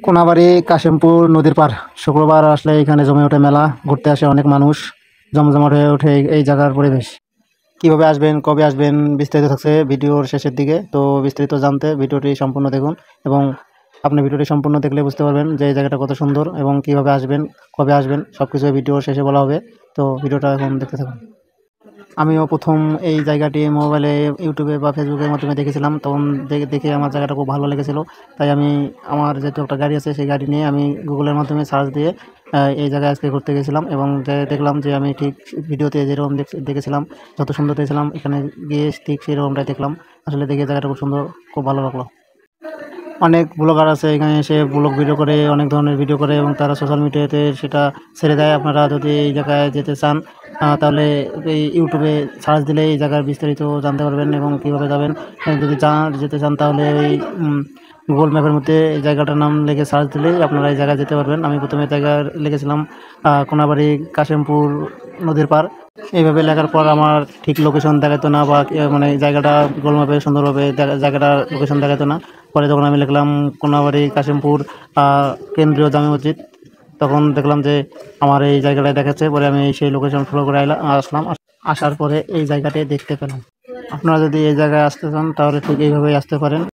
কোনাবাড়ি কাশিমপুর নদীর পার শুক্রবার আসলে এখানে জমে ওঠে মেলা। ঘুরতে আসে অনেক মানুষ, জমজমাট হয়ে ওঠে এই জায়গার পরিবেশ। কিভাবে আসবেন, কবে আসবেন, বিস্তারিত থাকছে ভিডিওর শেষের দিকে। তো বিস্তারিত জানতে ভিডিওটি সম্পূর্ণ দেখুন, এবং আপনি ভিডিওটি সম্পূর্ণ দেখলে বুঝতে পারবেন যে এই জায়গাটা কত সুন্দর এবং কিভাবে আসবেন, কবে আসবেন, সব কিছু ভিডিওর শেষে বলা হবে। তো ভিডিওটা এখন দেখতে থাকুন। আমিও প্রথম এই জায়গাটি মোবাইলে, ইউটিউবে বা ফেসবুকের মাধ্যমে দেখেছিলাম। তখন দেখে আমার জায়গাটা খুব ভালো লেগেছিল। তাই আমি, আমার যেহেতু একটা গাড়ি আছে, সেই গাড়ি নিয়ে আমি গুগলের মাধ্যমে সার্চ দিয়ে এই জায়গায় আজকে ঘুরতে গেছিলাম, এবং দেখলাম যে আমি ঠিক ভিডিওতে যেরকম দেখেছিলাম, যত সুন্দর দেখেছিলাম, এখানে গিয়ে ঠিক সেরকমটাই দেখলাম। আসলে দেখে জায়গাটা খুব সুন্দর, খুব ভালো লাগলো। অনেক ব্লগার আছে এখানে এসে ব্লগ ভিডিও করে, অনেক ধরনের ভিডিও করে, এবং তারা সোশ্যাল মিডিয়াতে সেটা ছেড়ে দেয়। আপনারা যদি এই জায়গায় যেতে চান, তাহলে এই ইউটিউবে সার্চ দিলে এই জায়গার বিস্তারিত জানতে পারবেন এবং কীভাবে যাবেন। যদি যেতে চান তাহলে এই গুগল ম্যাপের মধ্যে এই জায়গাটার নাম লিখে সার্চ দিলেই আপনারা এই জায়গায় যেতে পারবেন। আমি প্রথমে জায়গা লিখেছিলাম কোনাবাড়ি কাশিমপুর নদীর পার। এইভাবে লেখার পর আমার ঠিক লোকেশন দেখাতো না, বা মানে জায়গাটা গুগল ম্যাপে সুন্দরভাবে জায়গাটার লোকেশন দেখাতো না। পরে যখন আমি লিখলাম কোনাবাড়ি কাশিমপুর কেন্দ্রীয় জামে মসজিদ, তখন দেখলাম যে আমার এই জায়গাটায় দেখাচ্ছে। পরে আমি সেই লোকেশন ফলো করে আসলাম। আসার পরে এই জায়গাটি দেখতে পেলাম। আপনারা যদি এই জায়গায় আসতে চান তাহলে ঠিক এইভাবেই আসতে পারেন।